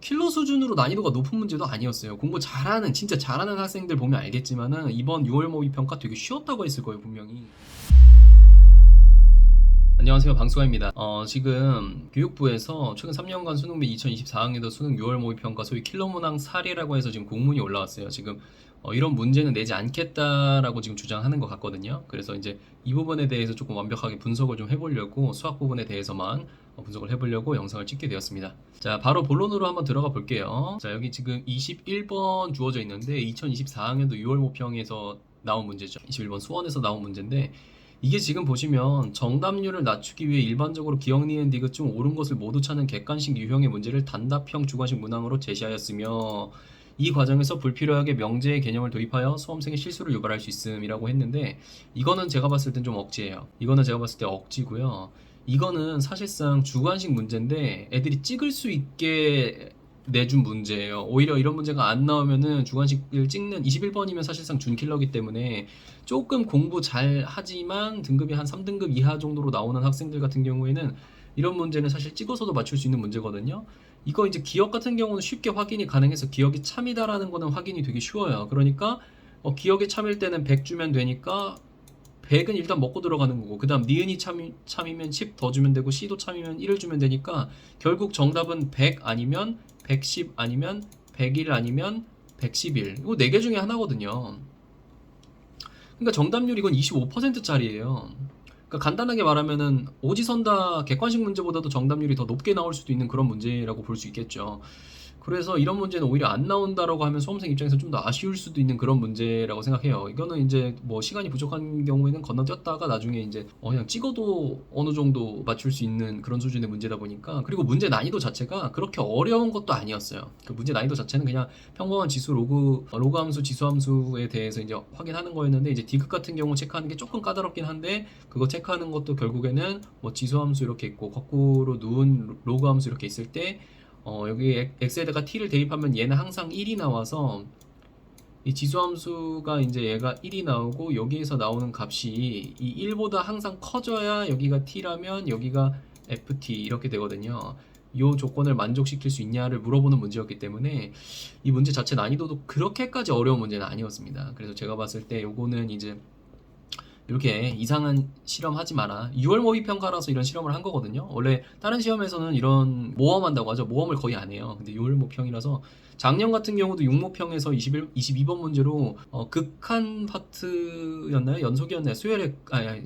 킬러 수준으로 난이도가 높은 문제도 아니었어요. 공부 잘하는 진짜 잘하는 학생들 보면 알겠지만은 이번 6월 모의 평가 되게 쉬웠다고 했을 거예요 분명히. 안녕하세요, 방수가입니다. 지금 교육부에서 최근 3년간 수능 및 2024학년도 수능 6월 모의평가 소위 킬러 문항 사례라고 해서 지금 공문이 올라왔어요. 지금 이런 문제는 내지 않겠다라고 지금 주장하는 것 같거든요. 그래서 이제 이 부분에 대해서 조금 완벽하게 분석을 좀 해보려고 수학 부분에 대해서만 분석을 해보려고 영상을 찍게 되었습니다. 자, 바로 본론으로 한번 들어가 볼게요. 자, 여기 지금 21번 주어져 있는데 2024학년도 6월 모평에서 나온 문제죠. 21번 수원에서 나온 문제인데 이게 지금 보시면 정답률을 낮추기 위해 일반적으로 기억, 니은, 디귿 중 옳은 것을 모두 찾는 객관식 유형의 문제를 단답형 주관식 문항으로 제시하였으며 이 과정에서 불필요하게 명제의 개념을 도입하여 수험생의 실수를 유발할 수 있음이라고 했는데 이거는 제가 봤을 땐 좀 억지예요. 이거는 제가 봤을 때 억지고요. 이거는 사실상 주관식 문제인데 애들이 찍을 수 있게 내준 문제예요. 오히려 이런 문제가 안 나오면은 주관식을 찍는 21번이면 사실상 준킬러기 때문에 조금 공부 잘 하지만 등급이 한 3등급 이하 정도로 나오는 학생들 같은 경우에는 이런 문제는 사실 찍어서도 맞출 수 있는 문제거든요. 이거 이제 기억 같은 경우는 쉽게 확인이 가능해서 기억이 참이다라는 거는 확인이 되게 쉬워요. 그러니까 기억이 참일 때는 100 주면 되니까 100은 일단 먹고 들어가는 거고 그 다음 니은이 참이면 10 더 주면 되고 C도 참이면 1을 주면 되니까 결국 정답은 100 아니면 110 아니면 101 아니면 111 이거 4개 중에 하나거든요. 그러니까 정답률 이건 25%짜리예요. 그러니까 간단하게 말하면은 오지선다 객관식 문제보다도 정답률이 더 높게 나올 수도 있는 그런 문제라고 볼 수 있겠죠. 그래서 이런 문제는 오히려 안 나온다라고 하면 수험생 입장에서 좀 더 아쉬울 수도 있는 그런 문제라고 생각해요. 이거는 이제 뭐 시간이 부족한 경우에는 건너뛰었다가 나중에 이제 그냥 찍어도 어느 정도 맞출 수 있는 그런 수준의 문제다 보니까 그리고 문제 난이도 자체가 그렇게 어려운 것도 아니었어요. 그 문제 난이도 자체는 그냥 평범한 지수 로그 함수, 지수 함수에 대해서 이제 확인하는 거였는데 이제 디귿 같은 경우 체크하는 게 조금 까다롭긴 한데 그거 체크하는 것도 결국에는 뭐 지수 함수 이렇게 있고 거꾸로 누운 로그 함수 이렇게 있을 때 여기 x에다가 t를 대입하면 얘는 항상 1이 나와서 이 지수함수가 이제 얘가 1이 나오고 여기에서 나오는 값이 이 1보다 항상 커져야 여기가 t라면 여기가 ft 이렇게 되거든요. 이 조건을 만족시킬 수 있냐를 물어보는 문제였기 때문에 이 문제 자체 난이도도 그렇게까지 어려운 문제는 아니었습니다. 그래서 제가 봤을 때 요거는 이제 이렇게 이상한 실험 하지 마라. 6월 모의 평가라서 이런 실험을 한 거거든요. 원래 다른 시험에서는 이런 모험한다고 하죠. 모험을 거의 안 해요. 근데 6월 모평이라서 작년 같은 경우도 6모평에서 22번 문제로 극한 파트였나요? 연속이었나요?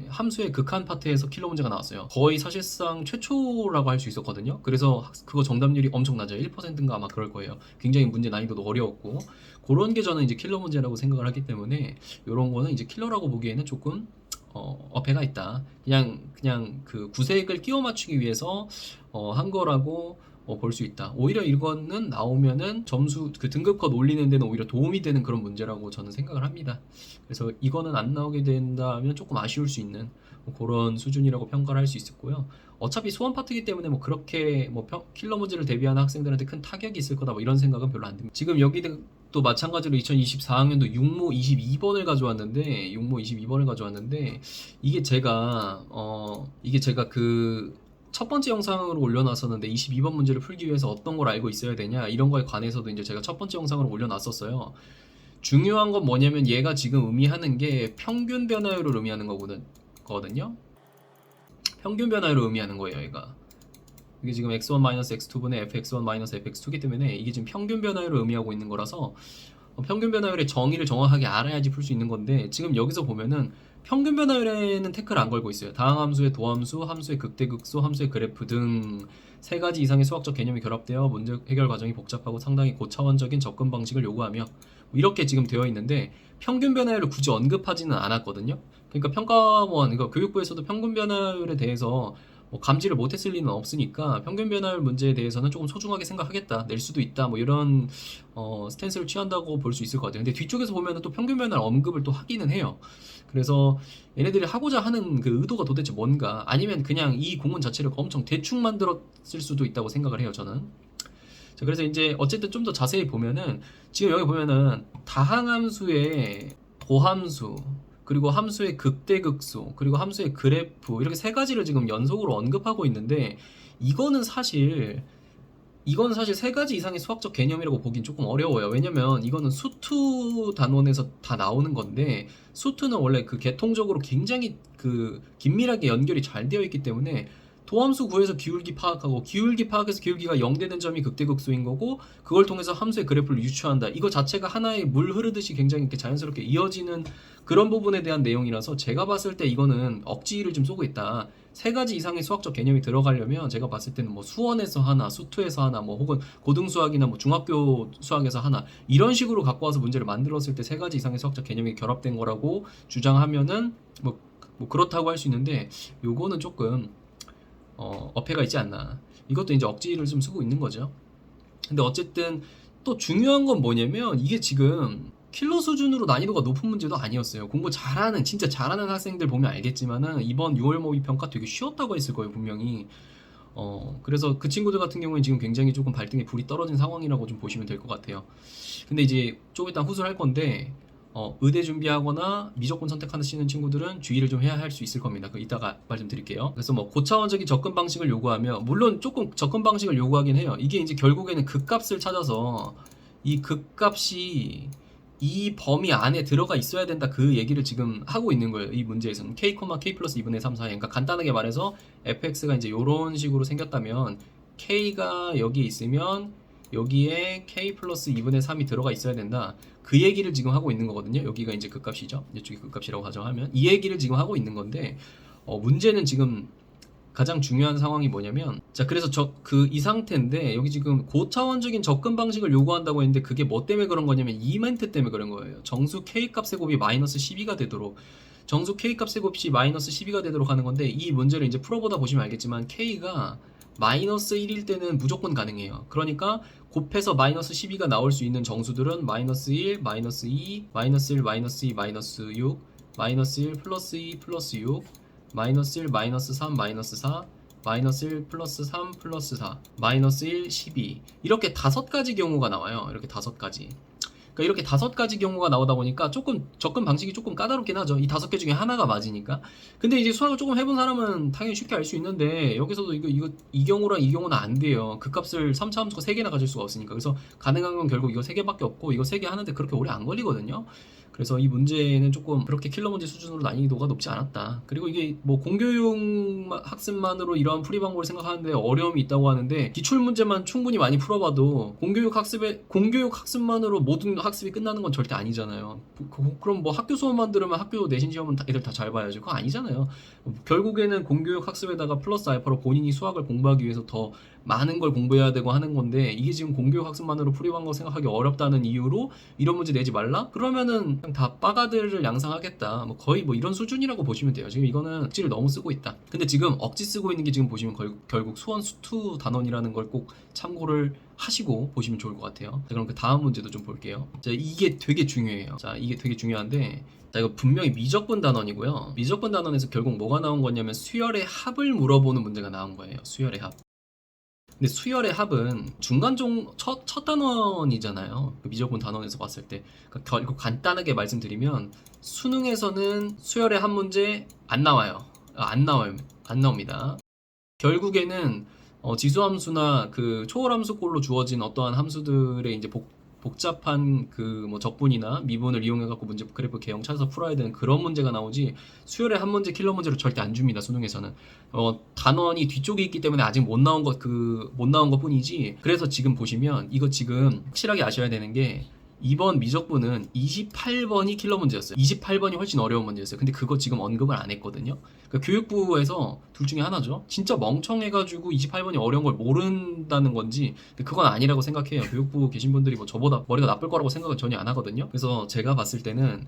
함수의 극한 파트에서 킬러 문제가 나왔어요. 거의 사실상 최초라고 할 수 있었거든요. 그래서 그거 정답률이 엄청 낮아요. 1%인가 아마 그럴 거예요. 굉장히 문제 난이도도 어려웠고 그런 게 저는 이제 킬러 문제라고 생각을 하기 때문에 이런 거는 이제 킬러라고 보기에는 조금 어폐가 있다. 그냥 그 구색을 끼워 맞추기 위해서 한 거라고 볼 수 있다. 오히려 이거는 나오면은 점수 그 등급컷 올리는 데는 오히려 도움이 되는 그런 문제라고 저는 생각을 합니다. 그래서 이거는 안 나오게 된다면 조금 아쉬울 수 있는 그런 수준이라고 평가를 할 수 있었고요. 어차피 수험 파트이기 때문에 뭐 그렇게 뭐 킬러 문제를 대비하는 학생들한테 큰 타격이 있을 거다 뭐 이런 생각은 별로 안 듭니다. 지금 여기도 마찬가지로 2024학년도 6모 22번을 가져왔는데 이게 제가 그 첫 번째 영상으로 올려놨었는데 22번 문제를 풀기 위해서 어떤 걸 알고 있어야 되냐 이런 거에 관해서도 이제 제가 첫 번째 영상으로 올려놨었어요. 중요한 건 뭐냐면 얘가 지금 의미하는 게 평균 변화율을 의미하는 거거든요. 평균 변화율을 의미하는 거예요, 얘가. 이게 지금 x1-x2분의 fx1-fx2이기 때문에 이게 지금 평균 변화율을 의미하고 있는 거라서 평균 변화율의 정의를 정확하게 알아야지 풀 수 있는 건데 지금 여기서 보면은 평균 변화율에는 태클을 안 걸고 있어요. 다항함수의 도함수, 함수의 극대극소, 함수의 그래프 등 3가지 이상의 수학적 개념이 결합되어 문제 해결 과정이 복잡하고 상당히 고차원적인 접근 방식을 요구하며 이렇게 지금 되어 있는데 평균 변화율을 굳이 언급하지는 않았거든요. 그러니까 그러니까 교육부에서도 평균 변화율에 대해서 감지를 못했을 리는 없으니까 평균 변화율 문제에 대해서는 조금 소중하게 생각하겠다, 낼 수도 있다, 뭐 이런 스탠스를 취한다고 볼 수 있을 것 같아요. 근데 뒤쪽에서 보면은 또 평균 변화율 언급을 또 하기는 해요. 그래서 얘네들이 하고자 하는 그 의도가 도대체 뭔가, 아니면 그냥 이 공문 자체를 엄청 대충 만들었을 수도 있다고 생각을 해요, 저는. 자, 그래서 이제 어쨌든 좀 더 자세히 보면은 지금 여기 보면은 다항함수의 도함수 그리고 함수의 극대극소 그리고 함수의 그래프 이렇게 3가지를 지금 연속으로 언급하고 있는데 이거는 사실 이건 사실 세 가지 이상의 수학적 개념이라고 보긴 조금 어려워요. 왜냐면 이거는 수투 단원에서 다 나오는 건데, 수투는 원래 그 계통적으로 굉장히 그 긴밀하게 연결이 잘 되어 있기 때문에 도함수 구해서 기울기 파악하고, 기울기 파악해서 기울기가 0 되는 점이 극대극소인 거고, 그걸 통해서 함수의 그래프를 유추한다. 이거 자체가 하나의 물 흐르듯이 굉장히 이렇게 자연스럽게 이어지는 그런 부분에 대한 내용이라서, 제가 봤을 때 이거는 억지를 좀 쏘고 있다. 세 가지 이상의 수학적 개념이 들어가려면 제가 봤을 때는 뭐 수원에서 하나, 수투에서 하나, 뭐 혹은 고등수학이나 뭐 중학교 수학에서 하나, 이런 식으로 갖고 와서 문제를 만들었을 때 세 가지 이상의 수학적 개념이 결합된 거라고 주장하면은 뭐 그렇다고 할 수 있는데, 요거는 조금 어폐가 있지 않나. 이것도 이제 억지를 좀 쓰고 있는 거죠. 근데 어쨌든 또 중요한 건 뭐냐면, 이게 지금 킬러 수준으로 난이도가 높은 문제도 아니었어요. 공부 잘하는, 진짜 잘하는 학생들 보면 알겠지만은 이번 6월 모의 평가 되게 쉬웠다고 했을 거예요, 분명히. 그래서 그 친구들 같은 경우에 지금 굉장히 조금 발등에 불이 떨어진 상황이라고 좀 보시면 될 것 같아요. 근데 이제 좀 이따 후술 할 건데, 의대 준비하거나 미적분 선택하시는 친구들은 주의를 좀 해야 할 수 있을 겁니다. 그 이따가 말씀드릴게요. 그래서 뭐 고차원적인 접근 방식을 요구하며, 물론 조금 접근 방식을 요구하긴 해요. 이게 이제 결국에는 극값을 찾아서 이 극값이 이 범위 안에 들어가 있어야 된다, 그 얘기를 지금 하고 있는 거예요. 이 문제에서는 k, k 플러스 2분의 3 사이. 그러니까 간단하게 말해서 fx가 이제 이런 식으로 생겼다면, k가 여기에 있으면 여기에 k 플러스 2분의 3이 들어가 있어야 된다. 그 얘기를 지금 하고 있는 거거든요. 여기가 이제 극값이죠. 이쪽이 극값이라고 가정하면 이 얘기를 지금 하고 있는 건데, 문제는 지금 가장 중요한 상황이 뭐냐면, 자, 그래서 이 상태인데, 여기 지금 고차원적인 접근 방식을 요구한다고 했는데, 그게 뭐 때문에 그런 거냐면 이 멘트 때문에 그런 거예요. 정수 k 값의 곱이 마이너스 12가 되도록, 정수 k 값의 곱이 마이너스 12가 되도록 하는 건데, 이 문제를 이제 풀어보다 보시면 알겠지만 k가 마이너스 1일 때는 무조건 가능해요. 그러니까 곱해서 마이너스 12가 나올 수 있는 정수들은 마이너스 1, 마이너스 2, 마이너스 1, 마이너스 2, 마이너스 6, 마이너스 1, 플러스 2, 플러스 6, 마이너스 1, 마이너스 3, 마이너스 4, 마이너스 1, 플러스 3, 플러스 4, 마이너스 1, 12. 이렇게 5가지 경우가 나와요. 이렇게 5가지. 그러니까 이렇게 5가지 경우가 나오다 보니까 조금 접근 방식이 조금 까다롭긴 하죠. 이 5개 중에 하나가 맞으니까. 근데 이제 수학을 조금 해본 사람은 당연히 쉽게 알 수 있는데, 여기서도 이 경우랑 이 경우는 안 돼요. 그 값을 3차 함수가 3개나 가질 수가 없으니까. 그래서 가능한 건 결국 이거 3개밖에 없고, 이거 3개 하는데 그렇게 오래 안 걸리거든요. 그래서 이 문제는 조금 그렇게 킬러 문제 수준으로 난이도가 높지 않았다. 그리고 이게 뭐 공교육 학습만으로 이러한 풀이 방법을 생각하는데 어려움이 있다고 하는데, 기출 문제만 충분히 많이 풀어봐도 공교육 학습만으로 모든 학습이 끝나는 건 절대 아니잖아요. 그럼 뭐 학교 수업만 들으면 학교 내신 시험은 애들 다 잘 봐야지. 그거 아니잖아요. 결국에는 공교육 학습에다가 플러스 알파로 본인이 수학을 공부하기 위해서 더 많은 걸 공부해야 되고 하는 건데, 이게 지금 공교육 학습만으로 풀이 방법 생각하기 어렵다는 이유로 이런 문제 내지 말라? 그러면은 그냥 다 빠가들을 양상하겠다. 뭐 거의 뭐 이런 수준이라고 보시면 돼요. 지금 이거는 억지를 너무 쓰고 있다. 근데 지금 억지 쓰고 있는 게 지금 보시면 결국 수원 수투 단원이라는 걸 꼭 참고를 하시고 보시면 좋을 것 같아요. 자, 그럼 그 다음 문제도 좀 볼게요. 자, 이게 되게 중요해요. 자, 이게 되게 중요한데, 자, 이거 분명히 미적분 단원이고요. 미적분 단원에서 결국 뭐가 나온 거냐면 수열의 합을 물어보는 문제가 나온 거예요. 수열의 합. 근데 수열의 합은 첫 단원이잖아요. 그 미적분 단원에서 봤을 때. 그러니까 결국 간단하게 말씀드리면, 수능에서는 수열의 합 문제 안 나와요. 안 나옵니다. 결국에는 지수함수나 그 초월함수꼴로 주어진 어떠한 함수들의 이제 복잡한 그 뭐 적분이나 미분을 이용해 갖고 문제 그래프 개형 찾아서 풀어야 되는 그런 문제가 나오지, 수열의 한 문제 킬러 문제로 절대 안 줍니다. 수능에서는 단원이 뒤쪽에 있기 때문에 아직 못 나온 것 뿐이지. 그래서 지금 보시면 이거 지금 확실하게 아셔야 되는 게, 이번 미적분은 28번이 킬러 문제였어요. 28번이 훨씬 어려운 문제였어요. 근데 그거 지금 언급을 안 했거든요. 그러니까 교육부에서 둘 중에 하나죠. 진짜 멍청해가지고 28번이 어려운 걸 모른다는 건지, 근데 그건 아니라고 생각해요. 교육부 계신 분들이 뭐 저보다 머리가 나쁠 거라고 생각은 전혀 안 하거든요. 그래서 제가 봤을 때는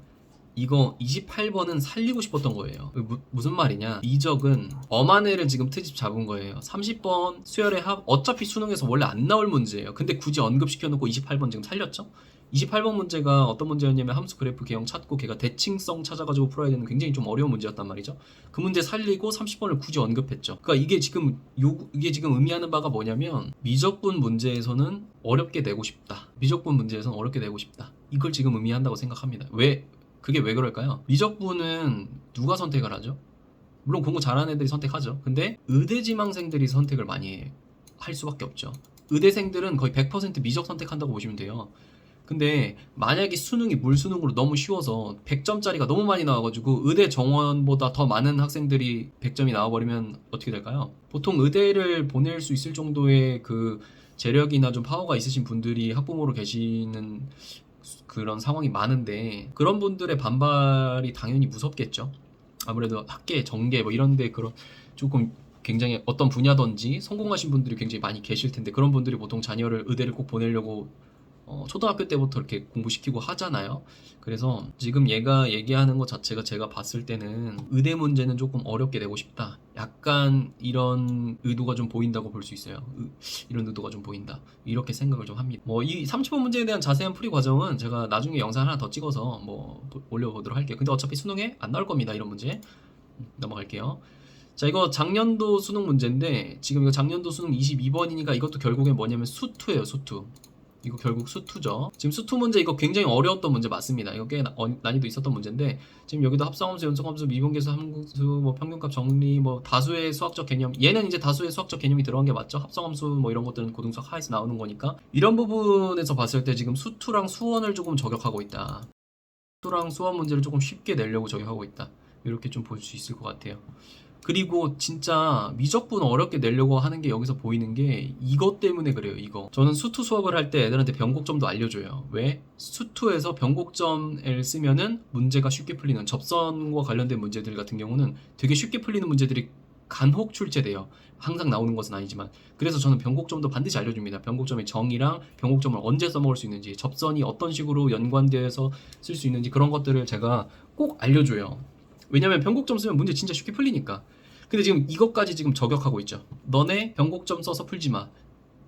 이거 28번은 살리고 싶었던 거예요. 무슨 말이냐, 미적은 엄한 애를 지금 트집 잡은 거예요. 30번 수열의 합 어차피 수능에서 원래 안 나올 문제예요. 근데 굳이 언급시켜놓고 28번 지금 살렸죠. 28번 문제가 어떤 문제였냐면, 함수 그래프 개형 찾고 걔가 대칭성 찾아가지고 풀어야 되는 굉장히 좀 어려운 문제였단 말이죠. 그 문제 살리고 30번을 굳이 언급했죠. 그러니까 이게 지금 의미하는 바가 뭐냐면, 미적분 문제에서는 어렵게 내고 싶다. 미적분 문제에서는 어렵게 내고 싶다. 이걸 지금 의미한다고 생각합니다. 그게 왜 그럴까요? 미적분은 누가 선택을 하죠? 물론 공부 잘하는 애들이 선택하죠. 근데 의대 지망생들이 선택을 많이 할 수밖에 없죠. 의대생들은 거의 100% 미적 선택한다고 보시면 돼요. 근데 만약에 수능이 물수능으로 너무 쉬워서 100점짜리가 너무 많이 나와가지고 의대 정원보다 더 많은 학생들이 100점이 나와버리면 어떻게 될까요? 보통 의대를 보낼 수 있을 정도의 그 재력이나 좀 파워가 있으신 분들이 학부모로 계시는 그런 상황이 많은데, 그런 분들의 반발이 당연히 무섭겠죠. 아무래도 학계, 정계 뭐 이런데 그런 조금 굉장히 어떤 분야든지 성공하신 분들이 굉장히 많이 계실 텐데, 그런 분들이 보통 자녀를 의대를 꼭 보내려고 초등학교 때부터 이렇게 공부시키고 하잖아요. 그래서 지금 얘가 얘기하는 것 자체가 제가 봤을 때는 의대 문제는 조금 어렵게 내고 싶다, 약간 이런 의도가 좀 보인다고 볼 수 있어요. 이런 의도가 좀 보인다, 이렇게 생각을 좀 합니다. 뭐 이 30번 문제에 대한 자세한 풀이 과정은 제가 나중에 영상 하나 더 찍어서 뭐 올려보도록 할게요. 근데 어차피 수능에 안 나올 겁니다, 이런 문제. 넘어갈게요. 자, 이거 작년도 수능 문제인데, 지금 이거 작년도 수능 22번이니까 이것도 결국엔 뭐냐면 수투예요, 수투. 이거 결국 수투죠. 지금 수투 문제 이거 굉장히 어려웠던 문제 맞습니다. 이거 꽤 난이도 있었던 문제인데, 지금 여기도 합성함수, 연속함수, 미분계수, 함수, 뭐 평균값 정리, 뭐 다수의 수학적 개념, 얘는 이제 다수의 수학적 개념이 들어간 게 맞죠. 합성함수 뭐 이런 것들은 고등수학 하에서 나오는 거니까, 이런 부분에서 봤을 때 지금 수투랑 수원을 조금 저격하고 있다. 수투랑 수원 문제를 조금 쉽게 내려고 저격하고 있다, 이렇게 좀 볼 수 있을 것 같아요. 그리고 진짜 미적분 어렵게 내려고 하는 게 여기서 보이는 게 이것 때문에 그래요. 이거 저는 수투 수업을 할 때 애들한테 변곡점도 알려줘요. 왜? 수투에서 변곡점을 쓰면은 문제가 쉽게 풀리는, 접선과 관련된 문제들 같은 경우는 되게 쉽게 풀리는 문제들이 간혹 출제돼요. 항상 나오는 것은 아니지만. 그래서 저는 변곡점도 반드시 알려줍니다. 변곡점의 정의랑 변곡점을 언제 써먹을 수 있는지, 접선이 어떤 식으로 연관되어서 쓸 수 있는지, 그런 것들을 제가 꼭 알려줘요. 왜냐면 변곡점 쓰면 문제 진짜 쉽게 풀리니까. 근데 지금 이것까지 지금 저격하고 있죠. 너네 변곡점 써서 풀지 마.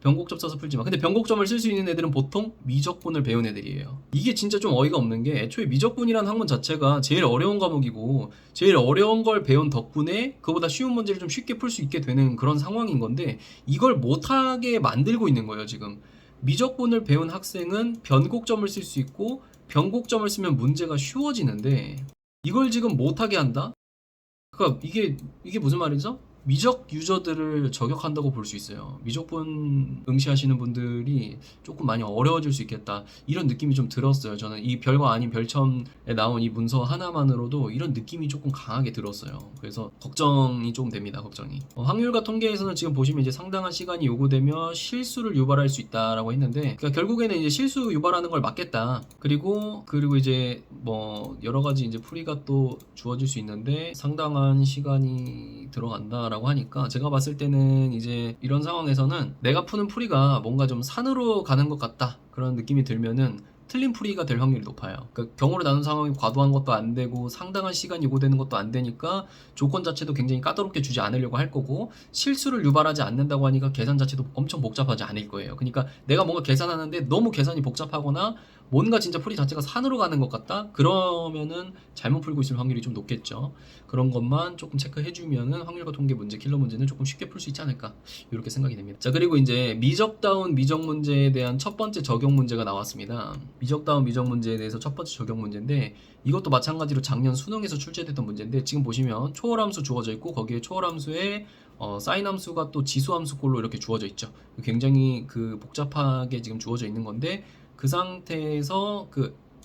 변곡점 써서 풀지 마. 근데 변곡점을 쓸 수 있는 애들은 보통 미적분을 배운 애들이에요. 이게 진짜 좀 어이가 없는 게, 애초에 미적분이라는 학문 자체가 제일 어려운 과목이고 제일 어려운 걸 배운 덕분에 그보다 쉬운 문제를 좀 쉽게 풀 수 있게 되는 그런 상황인 건데, 이걸 못하게 만들고 있는 거예요. 지금 미적분을 배운 학생은 변곡점을 쓸 수 있고 변곡점을 쓰면 문제가 쉬워지는데, 이걸 지금 못하게 한다? 그러니까 이게 무슨 말이죠? 미적 유저들을 저격한다고 볼 수 있어요. 미적분 응시하시는 분들이 조금 많이 어려워질 수 있겠다, 이런 느낌이 좀 들었어요. 저는 이 별거 아닌 별첨에 나온 이 문서 하나만으로도 이런 느낌이 조금 강하게 들었어요. 그래서 걱정이 조금 됩니다. 걱정이. 확률과 통계에서는 지금 보시면 이제 상당한 시간이 요구되며 실수를 유발할 수 있다라고 했는데, 그러니까 결국에는 이제 실수 유발하는 걸 막겠다. 그리고 이제 뭐 여러 가지 이제 풀이가 또 주어질 수 있는데 상당한 시간이 들어간다라고 하니까, 제가 봤을 때는 이제 이런 상황에서는 내가 푸는 풀이가 뭔가 좀 산으로 가는 것 같다, 그런 느낌이 들면은 틀린 풀이가 될 확률이 높아요. 그러니까 경우를 나눈 상황이 과도한 것도 안 되고 상당한 시간이 요구되는 것도 안 되니까 조건 자체도 굉장히 까다롭게 주지 않으려고 할 거고, 실수를 유발하지 않는다고 하니까 계산 자체도 엄청 복잡하지 않을 거예요. 그러니까 내가 뭔가 계산하는데 너무 계산이 복잡하거나 뭔가 진짜 풀이 자체가 산으로 가는 것 같다? 그러면은 잘못 풀고 있을 확률이 좀 높겠죠. 그런 것만 조금 체크해주면은 확률과 통계 문제, 킬러 문제는 조금 쉽게 풀 수 있지 않을까, 이렇게 생각이 됩니다. 자, 그리고 이제 미적다운 미적 문제에 대한 첫 번째 적용 문제가 나왔습니다. 미적다운 미적 문제에 대해서 첫 번째 적용 문제인데, 이것도 마찬가지로 작년 수능에서 출제됐던 문제인데, 지금 보시면 초월함수 주어져 있고 거기에 초월함수에 사인 함수가 또 지수 함수꼴로 이렇게 주어져 있죠. 굉장히 복잡하게 지금 주어져 있는 건데, 그 상태에서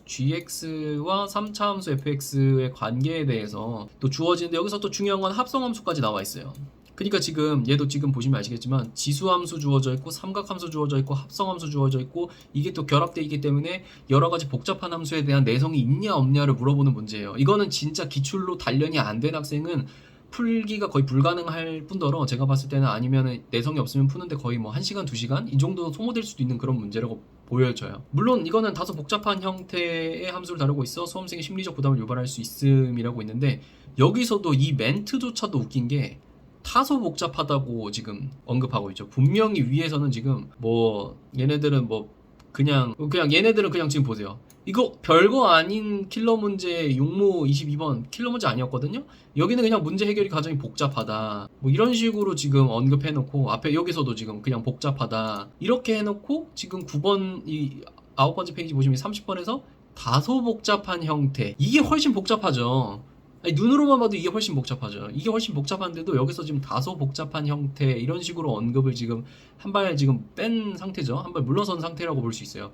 gx와 3차 함수 fx의 관계에 대해서 또 주어지는데, 여기서 또 중요한 건 합성함수까지 나와 있어요. 그러니까 지금 얘도 지금 보시면 아시겠지만 지수함수 주어져 있고 삼각함수 주어져 있고 합성함수 주어져 있고, 이게 또 결합되어 있기 때문에 여러 가지 복잡한 함수에 대한 내성이 있냐 없냐를 물어보는 문제예요. 이거는 진짜 기출로 단련이 안 된 학생은 풀기가 거의 불가능할 뿐더러, 제가 봤을 때는 아니면 내성이 없으면 푸는데 거의 뭐 1시간, 2시간 이 정도 소모될 수도 있는 그런 문제라고 보여져요. 물론 이거는 다소 복잡한 형태의 함수를 다루고 있어 수험생의 심리적 부담을 유발할 수 있음이라고 있는데, 여기서도 이 멘트조차도 웃긴 게 다소 복잡하다고 지금 언급하고 있죠. 분명히 위에서는 지금 뭐 얘네들은 뭐 그냥 얘네들은 그냥 지금 보세요. 이거 별거 아닌 킬러 문제 용모 22번 킬러 문제 아니었거든요. 여기는 그냥 문제 해결이 과정이 복잡하다, 뭐 이런 식으로 지금 언급해놓고, 앞에 여기서도 지금 그냥 복잡하다 이렇게 해놓고, 지금 9번 이 9번째 페이지 보시면 30번에서 다소 복잡한 형태, 이게 훨씬 복잡하죠. 아니, 눈으로만 봐도 이게 훨씬 복잡하죠. 이게 훨씬 복잡한데도 여기서 지금 다소 복잡한 형태 이런 식으로 언급을 지금 한 발 지금 뺀 상태죠. 한 발 물러선 상태라고 볼 수 있어요.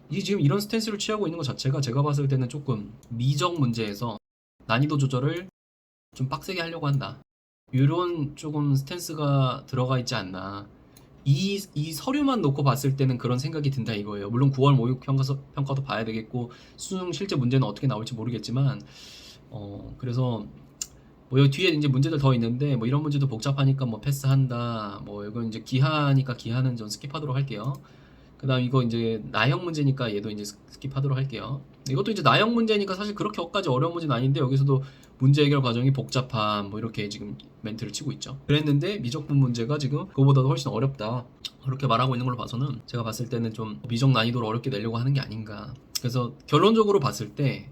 이 지금 이런 스탠스를 취하고 있는 것 자체가 제가 봤을 때는 조금 미적 문제에서 난이도 조절을 좀 빡세게 하려고 한다. 이런 조금 스탠스가 들어가 있지 않나. 이 서류만 놓고 봤을 때는 그런 생각이 든다 이거예요. 물론 9월 모의 평가도 봐야 되겠고 수능 실제 문제는 어떻게 나올지 모르겠지만 그래서 뭐 여기 뒤에 이제 문제들 더 있는데 뭐 이런 문제도 복잡하니까 뭐 패스한다. 뭐 이건 이제 기하니까 기하는 전 스킵하도록 할게요. 그다음 이거 이제 나형 문제니까 얘도 이제 스킵하도록 할게요. 이것도 이제 나형 문제니까 사실 그렇게까지 어려운 문제는 아닌데 여기서도 문제 해결 과정이 복잡한 뭐 이렇게 지금 멘트를 치고 있죠. 그랬는데 미적분 문제가 지금 그거보다도 훨씬 어렵다. 그렇게 말하고 있는 걸로 봐서는 제가 봤을 때는 좀 미적 난이도를 어렵게 내려고 하는 게 아닌가. 그래서 결론적으로 봤을 때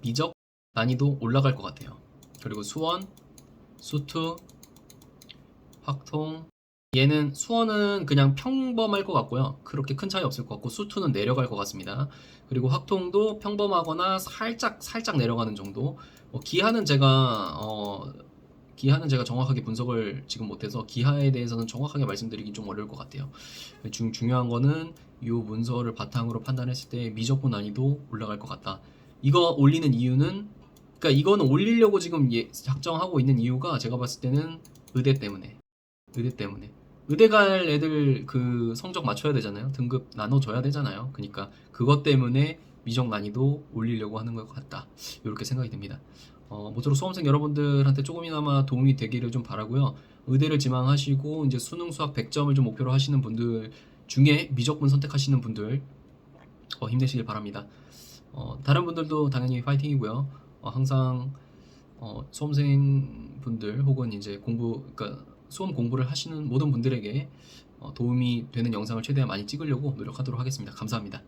미적 난이도 올라갈 것 같아요. 그리고 수원, 수투, 확통 얘는 수원은 그냥 평범할 것 같고요. 그렇게 큰 차이 없을 것 같고 수투는 내려갈 것 같습니다. 그리고 확통도 평범하거나 살짝 내려가는 정도. 기하는 제가 정확하게 분석을 지금 못해서 기하에 대해서는 정확하게 말씀드리기 좀 어려울 것 같아요. 중요한 거는 이 문서를 바탕으로 판단했을 때 미적분 난이도 올라갈 것 같다. 이거 올리는 이유는 그러니까 이거는 올리려고 지금 작정하고 있는 이유가 제가 봤을 때는 의대 때문에 의대 갈 애들 그 성적 맞춰야 되잖아요. 등급 나눠줘야 되잖아요. 그러니까 그것 때문에 미적 난이도 올리려고 하는 것 같다. 이렇게 생각이 듭니다. 모쪼록 수험생 여러분들한테 조금이나마 도움이 되기를 좀 바라고요. 의대를 지망하시고 이제 수능 수학 100점을 좀 목표로 하시는 분들 중에 미적분 선택하시는 분들 힘내시길 바랍니다. 다른 분들도 당연히 파이팅이고요. 항상 수험생 분들 혹은 이제 그러니까 수험 공부를 하시는 모든 분들에게 도움이 되는 영상을 최대한 많이 찍으려고 노력하도록 하겠습니다. 감사합니다.